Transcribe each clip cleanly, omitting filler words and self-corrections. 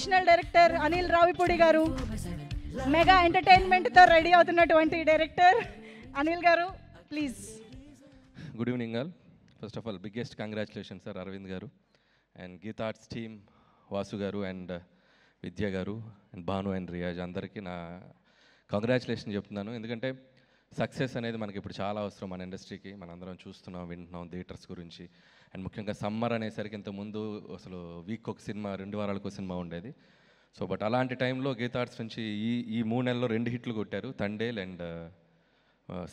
Professional director Anil Ravipudi garu, mega ఎంటర్టైన్మెంట్తో ready అవుతున్నటువంటి director Anil garu, please. Good evening all. First of all biggest congratulation sir Aravind garu and Geetha Arts team, Vasu garu and విద్య గారు and Bhanu and Riyaz అందరికీ నా congratulation చెప్తున్నాను. ఎందుకంటే సక్సెస్ అనేది మనకి ఇప్పుడు చాలా అవసరం మన ఇండస్ట్రీకి. మనందరం చూస్తున్నాం, వింటున్నాం థియేటర్స్ గురించి. అండ్ ముఖ్యంగా సమ్మర్ అనేసరికి ఇంతకుముందు అసలు వీక్ ఒక సినిమా, 2 వారాలకు సినిమా ఉండేది. సో బట్ అలాంటి టైంలో గీతా ఆర్ట్స్ నుంచి ఈ 3 నెలల్లో 2 హిట్లు కొట్టారు, తండేల్ అండ్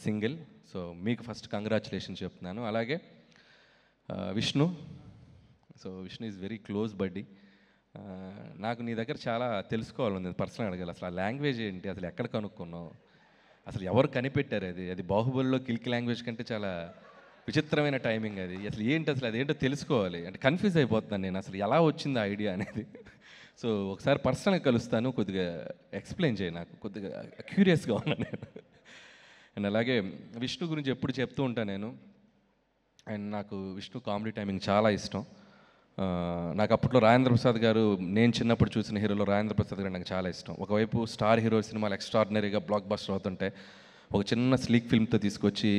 సింగిల్. సో మీకు ఫస్ట్ కంగ్రాచులేషన్ చెప్తున్నాను. అలాగే Vishnu. So Vishnu is very close బడ్డీ. నాకు నీ దగ్గర చాలా తెలుసుకోవాలని పర్సనల్ అడగాలి. అసలు ఆ లాంగ్వేజ్ ఏంటి, అసలు ఎక్కడ కనుక్కున్నావు, అసలు ఎవరు కనిపెట్టారు? అది బాహుబలిలో కిల్కి లాంగ్వేజ్ కంటే చాలా విచిత్రమైన టైమింగ్ అది. అసలు ఏంటి, అసలు అదేంటో తెలుసుకోవాలి. అంటే కన్ఫ్యూజ్ అయిపోతున్నాను నేను, అసలు ఎలా వచ్చింది ఆ ఐడియా అనేది. సో ఒకసారి పర్సనల్గా కలుస్తాను, కొద్దిగా ఎక్స్ప్లెయిన్ చేయి, నాకు కొద్దిగా క్యూరియస్గా ఉన్నాను నేను. అండ్ అలాగే విష్ణు గురించి ఎప్పుడు చెప్తూ ఉంటాను నేను. అండ్ నాకు విష్ణు కామెడీ టైమింగ్ చాలా ఇష్టం. నాకు అప్పట్లో రాజేంద్ర ప్రసాద్ గారు, నేను చిన్నప్పుడు చూసిన హీరోలో రాజేంద్ర ప్రసాద్ గారు నాకు చాలా ఇష్టం. ఒకవైపు స్టార్ హీరో సినిమాలు ఎక్స్ట్రాడినరీగా బ్లాక్ బస్టర్ అవుతుంటే, ఒక చిన్న స్లీక్ ఫిల్మ్తో తీసుకొచ్చి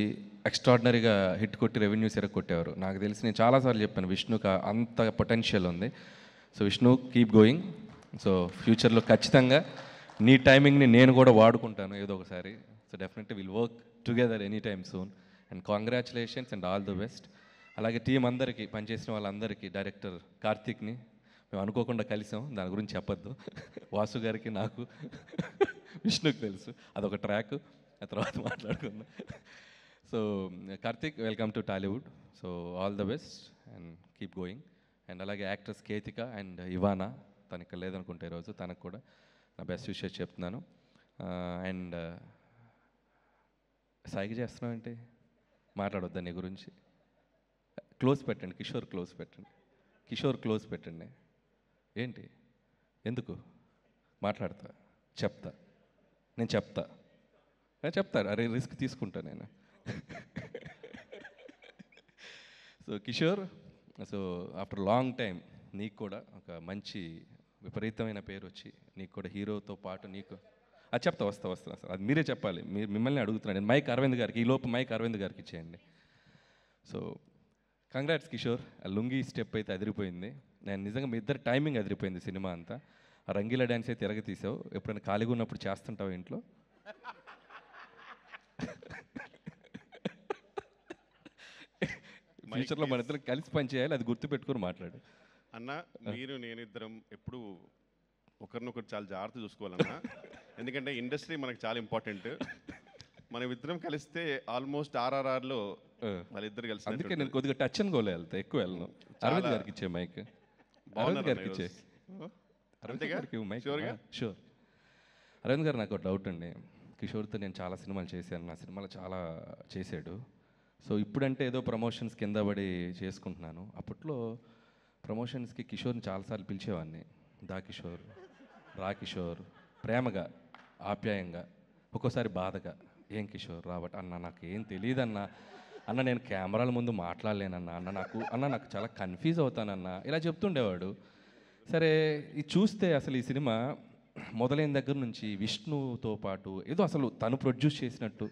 ఎక్స్ట్రాడినరీగా హిట్ కొట్టి రెవెన్యూస్ ఎరగొట్టేవారు. నాకు తెలిసి నేను చాలాసార్లు చెప్పాను విష్ణుకి అంత పొటెన్షియల్ ఉంది. So Vishnu, keep going. So ఫ్యూచర్లో ఖచ్చితంగా నీ టైమింగ్ని నేను కూడా వాడుకుంటాను ఏదో ఒకసారి. So definitely will work together any time soon. And congratulations and all the best. అలాగే టీం అందరికీ, పనిచేసిన వాళ్ళందరికీ, డైరెక్టర్ కార్తీక్ని మేము అనుకోకుండా కలిసాం, దాని గురించి చెప్పొద్దు. వాసు గారికి, నాకు, విష్ణుకి తెలుసు, అదొక ట్రాక్, ఆ తర్వాత మాట్లాడుకుందాం. So Karthik, welcome to Tollywood. So all the best and keep going. And అలాగే యాక్ట్రెస్ కేతిక అండ్ ఇవానా, తను ఇక్కడ లేదనుకుంటే ఈరోజు, తనకు కూడా నా బెస్ట్ విషెస్ చెప్తున్నాను. అండ్ సాయికి చేస్తున్నాం ఏంటి, మాట్లాడొద్దా నీ గురించి? క్లోజ్ పెట్టండి, కిషోర్ క్లోజ్ పెట్టండి, కిషోర్ క్లోజ్ పెట్టండి. ఏంటి, ఎందుకు మాట్లాడతా, చెప్తా, నేను చెప్తాను, అరే రిస్క్ తీసుకుంటా నేను. So Kishore, so after long time నీకు కూడా ఒక మంచి విపరీతమైన పేరు వచ్చి, నీకు కూడా హీరోతో పాటు నీకు అది చెప్తా, వస్తా అది మీరే చెప్పాలి. మిమ్మల్ని అడుగుతున్నాను నేను. మైక్ అరవింద్ గారికి, ఈలోపు మైక్ అరవింద్ గారికి ఇచ్చేయండి. సో కంగ్రాట్స్ కిషోర్, ఆ లుంగీ స్టెప్ అయితే అదిరిపోయింది. నేను నిజంగా మీ ఇద్దరు టైమింగ్ అదిరిపోయింది సినిమా అంతా. ఆ రంగీలా డ్యాన్స్ అయితే తిరగ తీసావు. ఎప్పుడైనా ఖాళీగా ఉన్నప్పుడు చేస్తుంటావు ఇంట్లో? ఫ్యూచర్లో మన ఇద్దరం కలిసి పని చేయాలి, అది గుర్తుపెట్టుకుని మాట్లాడు అన్న. మీరు నేను ఇద్దరం ఎప్పుడు ఒకరినొకరు చాలా జాగ్రత్త చూసుకోవాలన్నా, ఎందుకంటే ఇండస్ట్రీ మనకు చాలా ఇంపార్టెంట్. మనం ఇద్దరం కలిస్తే ఆల్మోస్ట్ RRRలో వాళ్ళిద్దరు కలిసి. అందుకే నేను కొద్దిగా టచ్ అండ్ గోలే వెళ్తా, ఎక్కువ వెళ్ళను. అరవింద్ గారికి ఇచ్చే మైక్, అరవింద్ గారికి ఇచ్చే, అరవింద్ గారికి మైక్. షూర్. అరవింద్ గారు, నాకు ఒక డౌట్ అండి. కిషోర్తో నేను చాలా సినిమాలు చేశాను, నా సినిమాలు చాలా చేశాడు. సో ఇప్పుడంటే ఏదో ప్రమోషన్స్ కింద పడి చేసుకుంటున్నాను. అప్పట్లో ప్రమోషన్స్కి కిషోర్ని చాలాసార్లు పిలిచేవాడిని. దా కిషోర్, రా కిషోర్, ప్రేమగా, ఆప్యాయంగా, ఒక్కోసారి బాధగా, ఏం కిషోర్ రాబట్టి అన్న, నాకు ఏం తెలియదన్నా, అన్న నేను కెమెరాల ముందు మాట్లాడలేనన్నా, అన్న నాకు చాలా కన్ఫ్యూజ్ అవుతానన్నా, ఇలా చెప్తుండేవాడు. సరే, ఇది చూస్తే అసలు ఈ సినిమా మొదలైన దగ్గర నుంచి విష్ణుతో పాటు ఏదో అసలు తను ప్రొడ్యూస్ చేసినట్టు,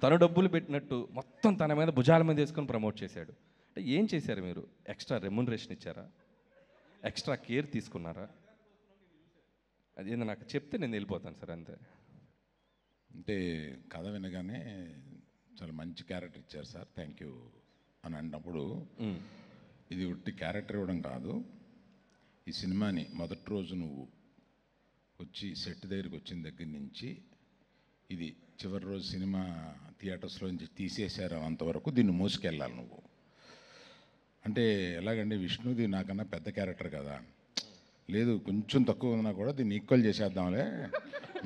తను డబ్బులు పెట్టినట్టు, మొత్తం తన మీద భుజాల మీద వేసుకొని ప్రమోట్ చేశాడు. అంటే ఏం చేశారు మీరు? ఎక్స్ట్రా రెమ్యునరేషన్ ఇచ్చారా? ఎక్స్ట్రా కేర్ తీసుకున్నారా? అది నాకు చెప్తే నేను వెళ్ళిపోతాను సార్, అంతే. అంటే కథ వినగానే చాలా మంచి క్యారెక్టర్ ఇచ్చారు సార్, థ్యాంక్ యూ అని అన్నప్పుడు, ఇది ఉట్టి క్యారెక్టర్ ఇవ్వడం కాదు, ఈ సినిమాని మొదటి రోజు నువ్వు వచ్చి సెట్ దగ్గరికి వచ్చిన దగ్గర నుంచి ఇది చివరి రోజు సినిమా థియేటర్స్లో నుంచి తీసేశారు అంతవరకు దీన్ని మోసుకెళ్ళాలి నువ్వు. అంటే ఎలాగండి, విష్ణుది నాకన్నా పెద్ద క్యారెక్టర్ కదా, లేదు కొంచెం తక్కువ ఉన్నా కూడా దీన్ని ఈక్వల్ చేసేద్దాంలే,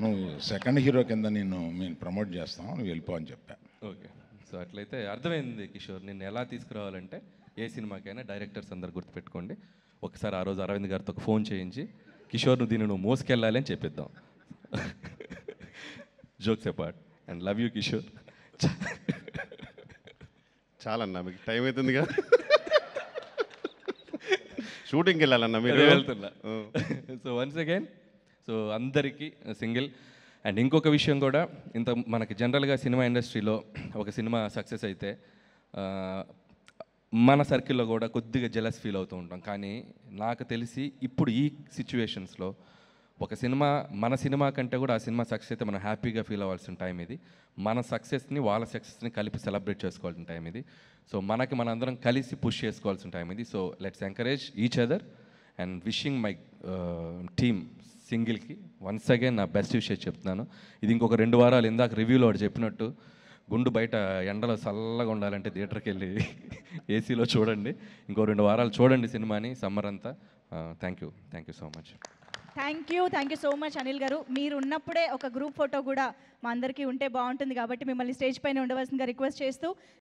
నువ్వు సెకండ్ హీరో కింద మేము ప్రమోట్ చేస్తాం, నువ్వు వెళ్ళిపో అని చెప్పా. ఓకే, సో అట్లయితే అర్థమైంది కిషోర్. నిన్ను ఎలా తీసుకురావాలంటే ఏ సినిమాకైనా డైరెక్టర్స్ అందరు గుర్తుపెట్టుకోండి, ఒకసారి ఆ రోజు అరవింద్ గారితో ఒక ఫోన్ చేయించి కిషోర్ దీన్ని నువ్వు మోసుకెళ్ళాలి అని చెప్పిద్దాం. Jokes apart, and love you Kishore. చాలన్నా, మీకు టైం అవుతుందిగా. షూటింగ్కి వెళ్ళాలన్నా మీరు వెళ్తున్నా. సో వన్స్ అగైన్ సో అందరికీ సింగిల్. అండ్ ఇంకొక విషయం కూడా, ఇంత మనకి జనరల్గా సినిమా ఇండస్ట్రీలో ఒక సినిమా సక్సెస్ అయితే మన సర్కిల్లో కూడా కొద్దిగా జెలస్ ఫీల్ అవుతూ ఉంటాం. కానీ నాకు తెలిసి ఇప్పుడు ఈ సిచ్యువేషన్స్లో ఒక సినిమా మన సినిమా కంటే కూడా ఆ సినిమా సక్సెస్ అయితే మనం హ్యాపీగా ఫీల్ అవ్వాల్సిన టైం ఇది. మన సక్సెస్ని వాళ్ళ సక్సెస్ని కలిపి సెలబ్రేట్ చేసుకోవాల్సిన టైం ఇది. సో మనకి మనందరం కలిసి పుష్ చేసుకోవాల్సిన టైం ఇది. So let's encourage each other and wishing my team సింగిల్కి వన్స్ అగైన్ నా బెస్ట్ విషయం చెప్తున్నాను. ఇది ఇంకొక 2 వారాలు ఇందాక రివ్యూలో వాడు చెప్పినట్టు గుండు బయట ఎండలో చల్లగా ఉండాలంటే థియేటర్కి వెళ్ళి ఏసీలో చూడండి. ఇంకో 2 వారాలు చూడండి సినిమాని సమ్మర్ అంతా. Thank you so much. Thank you so much Anil గారు. మీరు ఉన్నప్పుడే ఒక గ్రూప్ ఫోటో కూడా మా అందరికీ ఉంటే బాగుంటుంది కాబట్టి మిమ్మల్ని స్టేజ్ పైన ఉండవలసిందిగా రిక్వెస్ట్ చేస్తూ